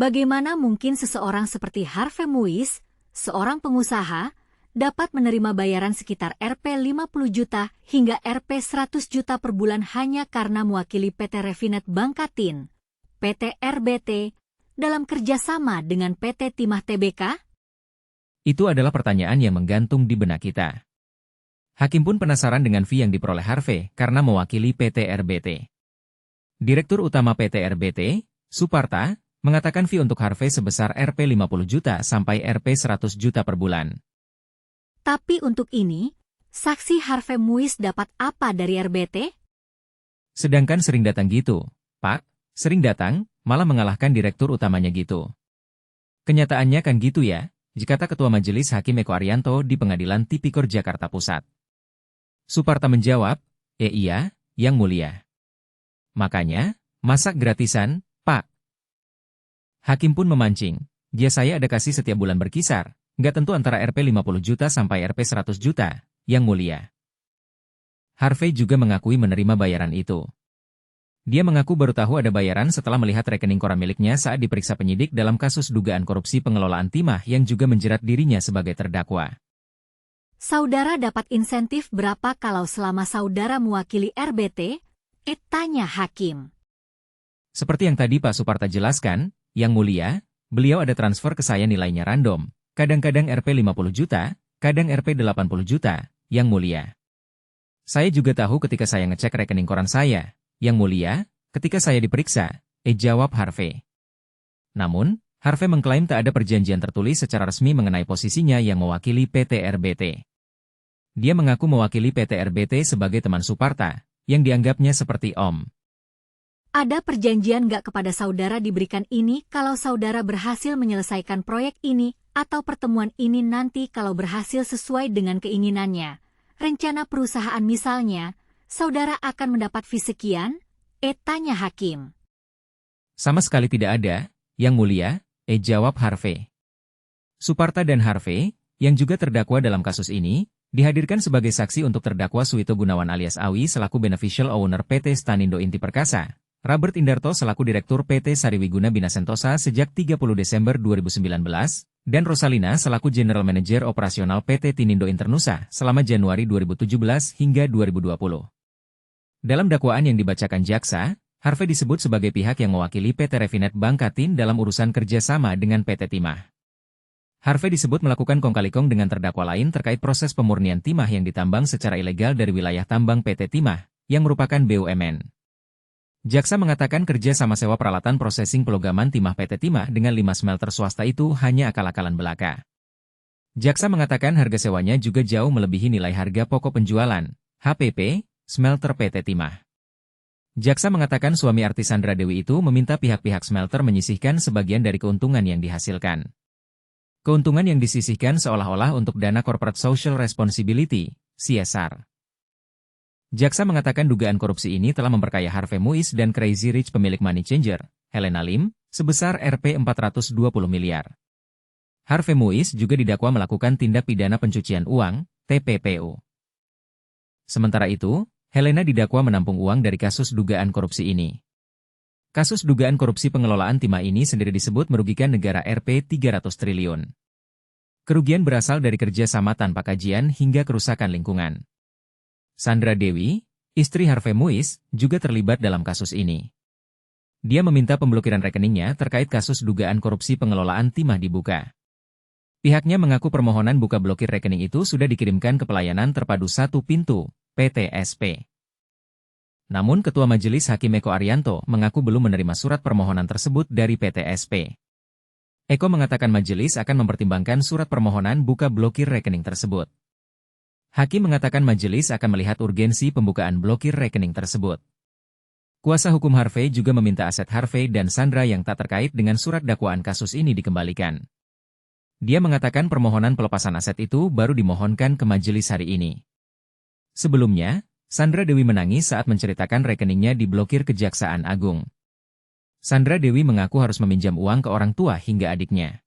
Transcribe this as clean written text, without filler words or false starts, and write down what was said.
Bagaimana mungkin seseorang seperti Harvey Muiz, seorang pengusaha, dapat menerima bayaran sekitar Rp50 juta hingga Rp100 juta per bulan hanya karena mewakili PT Refinet Bangkatin, PT RBT, dalam kerjasama dengan PT Timah Tbk? Itu adalah pertanyaan yang menggantung di benak kita. Hakim pun penasaran dengan fee yang diperoleh Harvey karena mewakili PT RBT. Direktur Utama PT RBT, Suparta, mengatakan fee untuk Harvey sebesar Rp50 juta sampai Rp100 juta per bulan. Tapi untuk ini, saksi Harvey Muiz dapat apa dari RBT? Sedangkan sering datang gitu, Pak, sering datang, malah mengalahkan direktur utamanya gitu. Kenyataannya kan gitu ya, kata Ketua Majelis Hakim Eko Arianto di Pengadilan Tipikor Jakarta Pusat. Suparta menjawab, iya, Yang Mulia. Makanya, masak gratisan, Pak. Hakim pun memancing, saya ada kasih setiap bulan berkisar. Nggak tentu antara Rp50 juta sampai Rp100 juta, Yang Mulia. Harvey juga mengakui menerima bayaran itu. Dia mengaku baru tahu ada bayaran setelah melihat rekening koran miliknya saat diperiksa penyidik dalam kasus dugaan korupsi pengelolaan timah yang juga menjerat dirinya sebagai terdakwa. Saudara dapat insentif berapa kalau selama saudara mewakili RBT? Tanya hakim. Seperti yang tadi Pak Suparta jelaskan, Yang Mulia, beliau ada transfer ke saya nilainya random. Kadang-kadang Rp50 juta, kadang Rp80 juta, Yang Mulia. Saya juga tahu ketika saya ngecek rekening koran saya, Yang Mulia, ketika saya diperiksa, jawab Harvey. Namun, Harvey mengklaim tak ada perjanjian tertulis secara resmi mengenai posisinya yang mewakili PT RBT. Dia mengaku mewakili PT RBT sebagai teman Suparta, yang dianggapnya seperti om. Ada perjanjian nggak kepada saudara diberikan ini kalau saudara berhasil menyelesaikan proyek ini, atau pertemuan ini nanti kalau berhasil sesuai dengan keinginannya? Rencana perusahaan misalnya, saudara akan mendapat fee sekian? Tanya hakim. Sama sekali tidak ada, Yang Mulia, jawab Harvey. Suparta dan Harvey, yang juga terdakwa dalam kasus ini, dihadirkan sebagai saksi untuk terdakwa Suito Gunawan alias Awi selaku beneficial owner PT Stanindo Inti Perkasa, Robert Indarto selaku Direktur PT Sariwiguna Bina Sentosa sejak 30 Desember 2019, dan Rosalina selaku General Manager Operasional PT Tinindo Internusa selama Januari 2017 hingga 2020. Dalam dakwaan yang dibacakan jaksa, Harvey disebut sebagai pihak yang mewakili PT Refinet Bangkatin dalam urusan kerjasama dengan PT Timah. Harvey disebut melakukan kong-kali-kong dengan terdakwa lain terkait proses pemurnian timah yang ditambang secara ilegal dari wilayah tambang PT Timah, yang merupakan BUMN. Jaksa mengatakan kerja sama sewa peralatan prosesing pelogaman timah PT Timah dengan 5 smelter swasta itu hanya akal-akalan belaka. Jaksa mengatakan harga sewanya juga jauh melebihi nilai harga pokok penjualan, HPP, smelter PT Timah. Jaksa mengatakan suami artis Sandra Dewi itu meminta pihak-pihak smelter menyisihkan sebagian dari keuntungan yang dihasilkan. Keuntungan yang disisihkan seolah-olah untuk dana Corporate Social Responsibility, CSR. Jaksa mengatakan dugaan korupsi ini telah memperkaya Harvey Muiz dan Crazy Rich pemilik Money Changer, Helena Lim, sebesar Rp420 miliar. Harvey Muiz juga didakwa melakukan tindak pidana pencucian uang, TPPU. Sementara itu, Helena didakwa menampung uang dari kasus dugaan korupsi ini. Kasus dugaan korupsi pengelolaan timah ini sendiri disebut merugikan negara Rp300 triliun. Kerugian berasal dari kerjasama tanpa kajian hingga kerusakan lingkungan. Sandra Dewi, istri Harvey Muiz, juga terlibat dalam kasus ini. Dia meminta pemblokiran rekeningnya terkait kasus dugaan korupsi pengelolaan timah dibuka. Pihaknya mengaku permohonan buka blokir rekening itu sudah dikirimkan ke Pelayanan Terpadu Satu Pintu, PTSP. Namun Ketua Majelis Hakim Eko Arianto mengaku belum menerima surat permohonan tersebut dari PTSP. Eko mengatakan majelis akan mempertimbangkan surat permohonan buka blokir rekening tersebut. Hakim mengatakan majelis akan melihat urgensi pembukaan blokir rekening tersebut. Kuasa hukum Harvey juga meminta aset Harvey dan Sandra yang tak terkait dengan surat dakwaan kasus ini dikembalikan. Dia mengatakan permohonan pelepasan aset itu baru dimohonkan ke majelis hari ini. Sebelumnya, Sandra Dewi menangis saat menceritakan rekeningnya diblokir Kejaksaan Agung. Sandra Dewi mengaku harus meminjam uang ke orang tua hingga adiknya.